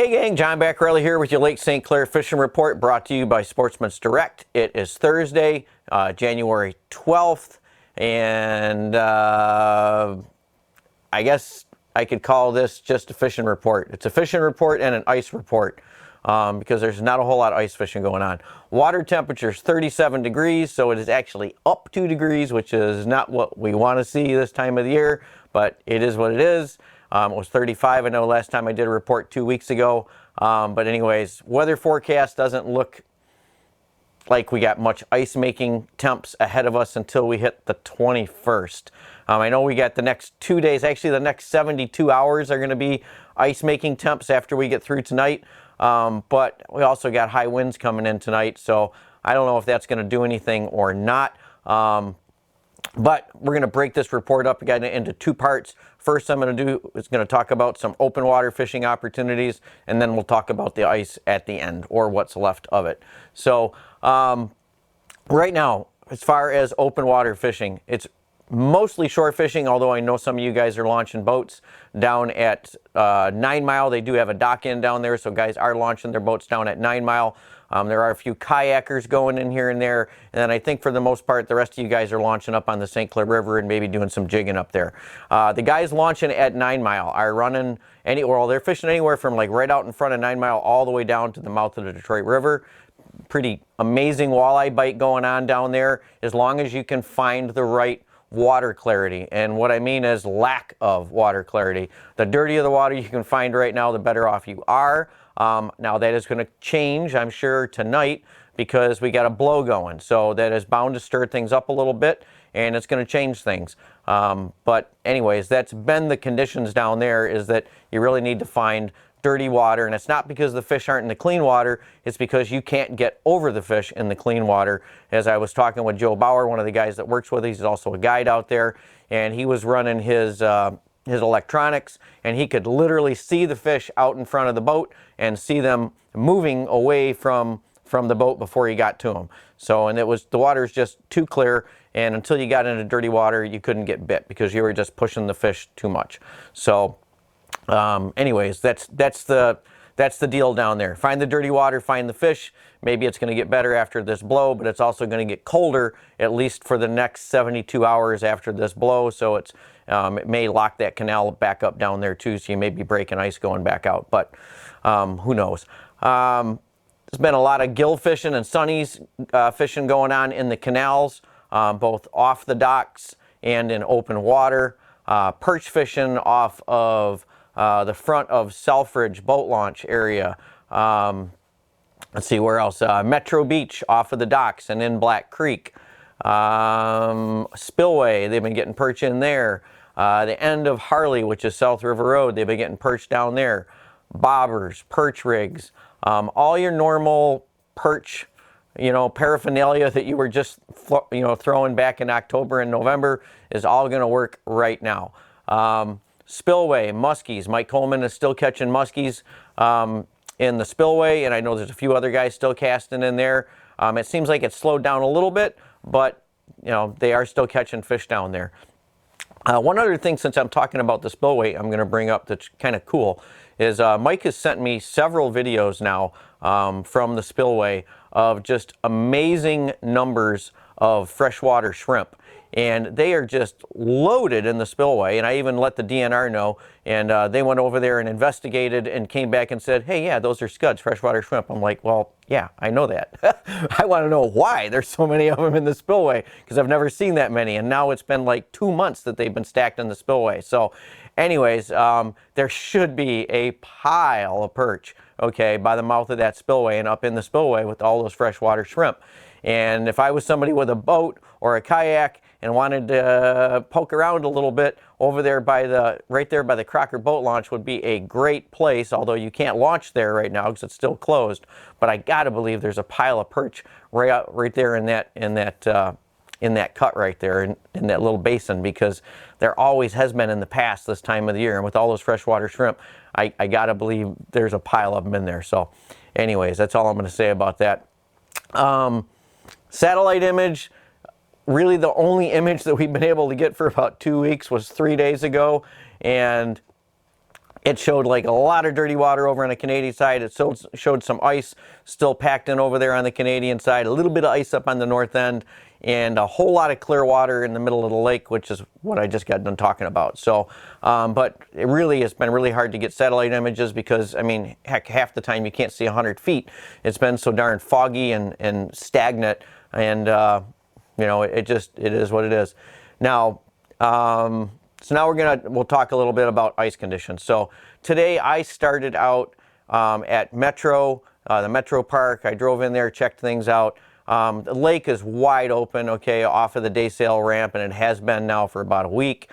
Hey gang, John Bacarella here with your Lake St. Clair Fishing Report, brought to you by Sportsmen Direct. It is Thursday, January 12th, and I guess I could call this just a fishing report. It's a fishing report and an ice report because there's not a whole lot of ice fishing going on. Water temperature is 37 degrees, so it is actually up 2 degrees, which is not what we want to see this time of the year, but it is what it is. It was 35, I know, last time I did a report 2 weeks ago. But anyways, weather forecast doesn't look like we got much ice making temps ahead of us until we hit the 21st. I know we got the next 2 days, actually the next 72 hours are going to be ice making temps after we get through tonight. But we also got high winds coming in tonight, so I don't know if that's going to do anything or not. But we're going to break this report up again into two parts. First, I'm going to talk about some open water fishing opportunities, and then we'll talk about the ice at the end, or what's left of it. So right now, as far as open water fishing, it's mostly shore fishing, although I know some of you guys are launching boats down at 9 Mile. They do have a dock in down there, so guys are launching their boats down at 9 Mile. There are a few kayakers going in here and there, and then I think for the most part, the rest of you guys are launching up on the St. Clair River and maybe doing some jigging up there. The guys launching at 9 Mile are running they're fishing anywhere from like right out in front of 9 Mile all the way down to the mouth of the Detroit River. Pretty amazing walleye bite going on down there, as long as you can find the right water clarity. And what I mean is lack of water clarity. The dirtier the water you can find right now, the better off you are. Now that is going to change, I'm sure, tonight, because we got a blow going. So that is bound to stir things up a little bit, and it's going to change things. But anyways, that's been the conditions down there, is that you really need to find dirty water. And it's not because the fish aren't in the clean water, it's because you can't get over the fish in the clean water. As I was talking with Joe Bauer, one of the guys that works with us, he's also a guide out there, and he was running his electronics, and he could literally see the fish out in front of the boat and see them moving away from the boat before he got to them. So, and the water's just too clear, and until you got into dirty water, you couldn't get bit because you were just pushing the fish too much. So anyways, that's the deal down there. Find the dirty water, find the fish. Maybe it's going to get better after this blow, but it's also going to get colder, at least for the next 72 hours after this blow. So it may lock that canal back up down there too, so you may be breaking ice going back out, but who knows. There's been a lot of gill fishing and sunnies fishing going on in the canals, both off the docks and in open water. Perch fishing off of the front of Selfridge boat launch area. Let's see, where else? Metro Beach off of the docks and in Black Creek. Spillway, they've been getting perch in there. The end of Harley, which is South River Road, they've been getting perch down there. Bobbers, perch rigs, all your normal perch, paraphernalia that you were just, throwing back in October and November is all going to work right now. Spillway, muskies. Mike Coleman is still catching muskies in the spillway, and I know there's a few other guys still casting in there. It seems like it's slowed down a little bit, but they are still catching fish down there. One other thing, since I'm talking about the spillway, I'm going to bring up that's kind of cool, is Mike has sent me several videos now from the spillway of just amazing numbers of freshwater shrimp. And they are just loaded in the spillway. And I even let the DNR know, and they went over there and investigated and came back and said, hey, yeah, those are scuds, freshwater shrimp. I'm like, well, yeah, I know that. I want to know why there's so many of them in the spillway, because I've never seen that many. And now it's been like 2 months that they've been stacked in the spillway. So anyways, there should be a pile of perch, okay, by the mouth of that spillway and up in the spillway with all those freshwater shrimp. And if I was somebody with a boat or a kayak and wanted to poke around a little bit, over there right there by the Crocker boat launch would be a great place, although you can't launch there right now because it's still closed. But I gotta believe there's a pile of perch right there in that cut right there, in that little basin, because there always has been in the past this time of the year. And with all those freshwater shrimp, I gotta believe there's a pile of them in there. So anyways, that's all I'm gonna say about that. Satellite image, really the only image that we've been able to get for about 2 weeks was 3 days ago, and It showed like a lot of dirty water over on the Canadian side. It showed some ice still packed in over there on the Canadian side, a little bit of ice up on the north end, and a whole lot of clear water in the middle of the lake, which is what I just got done talking about. So, but it really has been really hard to get satellite images because, I mean, heck, half the time you can't see 100 feet. It's been so darn foggy and stagnant, and you know, it is what it is. Now, so now we'll talk a little bit about ice conditions. So today I started out at Metro, the Metro Park. I drove in there, checked things out. The lake is wide open, okay, off of the day sail ramp, and it has been now for about a week.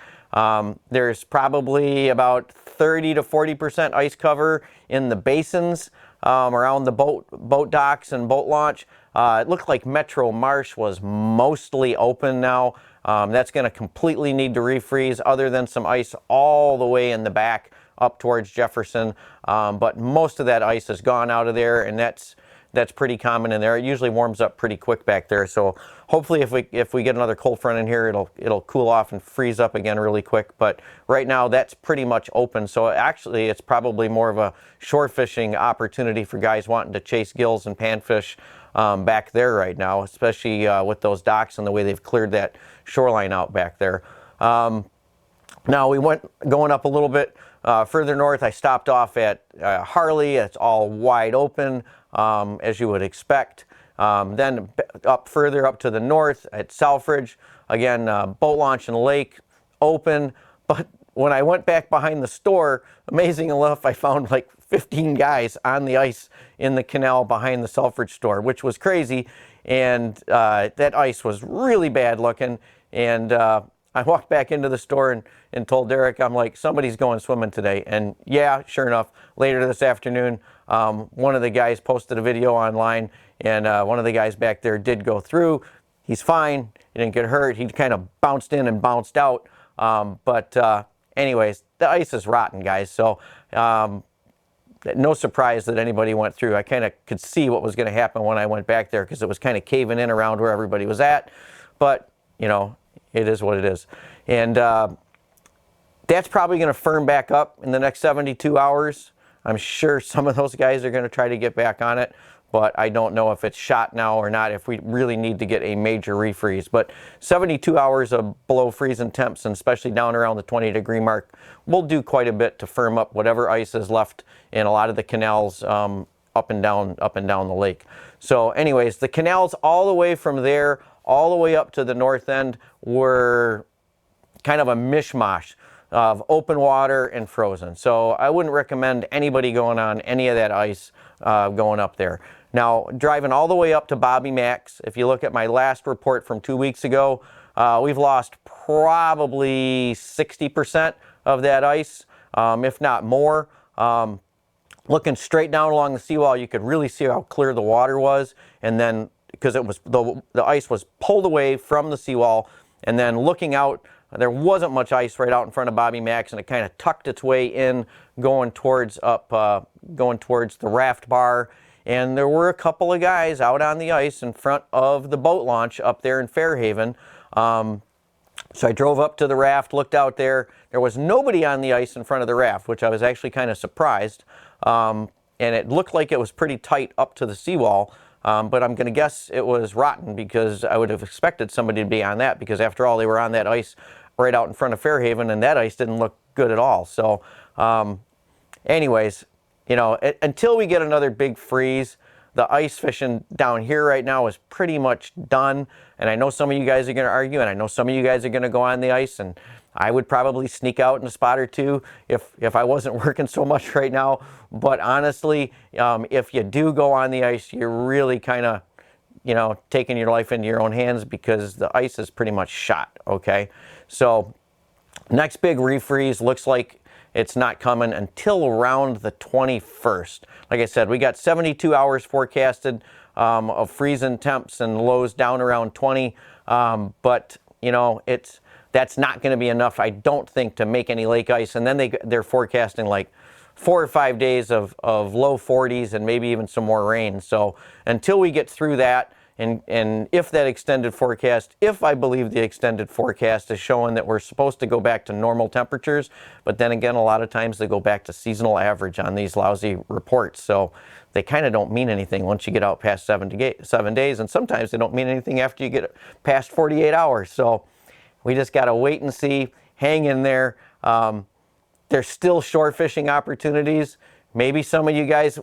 There's probably about 30 to 40% ice cover in the basins around the boat docks and boat launch. It looked like Metro Marsh was mostly open now. That's going to completely need to refreeze, other than some ice all the way in the back up towards Jefferson. But most of that ice has gone out of there, and that's pretty common in there. It usually warms up pretty quick back there. So hopefully if we get another cold front in here, it'll cool off and freeze up again really quick. But right now that's pretty much open. So actually it's probably more of a shore fishing opportunity for guys wanting to chase gills and panfish back there right now, especially with those docks and the way they've cleared that shoreline out back there. Now we going up a little bit further north. I stopped off at Harley. It's all wide open, as you would expect. Then further up to the north at Selfridge, again, boat launch and lake open. But when I went back behind the store, amazing enough, I found like 15 guys on the ice in the canal behind the Selfridge store, which was crazy. And that ice was really bad looking. And I walked back into the store and told Derek, I'm like, somebody's going swimming today. And yeah, sure enough, later this afternoon, one of the guys posted a video online, and one of the guys back there did go through. He's fine. He didn't get hurt. He kind of bounced in and bounced out. But anyways, the ice is rotten, guys. So no surprise that anybody went through. I kind of could see what was going to happen when I went back there, because it was kind of caving in around where everybody was at. But, you know, it is what it is. And that's probably going to firm back up in the next 72 hours. I'm sure some of those guys are going to try to get back on it, but I don't know if it's shot now or not, if we really need to get a major refreeze. But 72 hours of below freezing temps, and especially down around the 20-degree mark, will do quite a bit to firm up whatever ice is left in a lot of the canals up and down the lake. So anyways, the canals all the way from there all the way up to the north end were kind of a mishmash of open water and frozen. So I wouldn't recommend anybody going on any of that ice going up there. Now, driving all the way up to Bobby Mac's, if you look at my last report from 2 weeks ago, we've lost probably 60% of that ice, if not more. Looking straight down along the seawall, you could really see how clear the water was, and then because it was the ice was pulled away from the seawall, and then looking out, there wasn't much ice right out in front of Bobby Mac's, and it kind of tucked its way in, going towards the raft bar. And there were a couple of guys out on the ice in front of the boat launch up there in Fairhaven. So I drove up to the raft, looked out there. There was nobody on the ice in front of the raft, which I was actually kind of surprised. And it looked like it was pretty tight up to the seawall. But I'm going to guess it was rotten, because I would have expected somebody to be on that, because after all, they were on that ice right out in front of Fairhaven, and that ice didn't look good at all. So anyways, you know, until we get another big freeze, the ice fishing down here right now is pretty much done. And I know some of you guys are going to argue, and I know some of you guys are going to go on the ice, and I would probably sneak out in a spot or two if I wasn't working so much right now. But honestly, if you do go on the ice, you're really kind of, you know, taking your life into your own hands, because the ice is pretty much shot, okay? So next big refreeze looks like it's not coming until around the 21st. Like I said, we got 72 hours forecasted of freezing temps and lows down around 20. But, you know, that's not going to be enough, I don't think, to make any lake ice. And then they're forecasting like 4 or 5 days of low 40s and maybe even some more rain. So until we get through that, And if that extended forecast, if I believe the extended forecast is showing that we're supposed to go back to normal temperatures, but then again, a lot of times they go back to seasonal average on these lousy reports. So they kind of don't mean anything once you get out past 7 days, and sometimes they don't mean anything after you get past 48 hours. So we just got to wait and see, hang in there. There's still shore fishing opportunities. Maybe some of you guys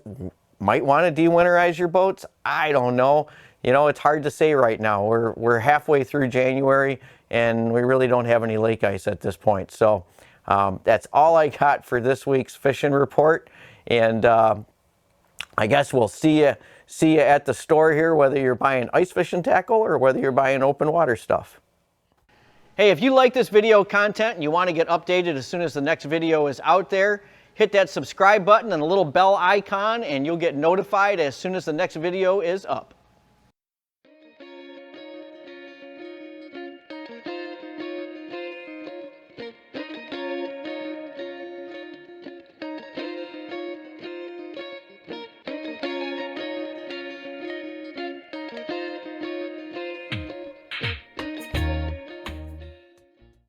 might want to de-winterize your boats. I don't know. You know, it's hard to say right now. We're halfway through January, and we really don't have any lake ice at this point. So that's all I got for this week's fishing report. And I guess we'll see you at the store here, whether you're buying ice fishing tackle or whether you're buying open water stuff. Hey, if you like this video content and you want to get updated as soon as the next video is out there, hit that subscribe button and the little bell icon, and you'll get notified as soon as the next video is up.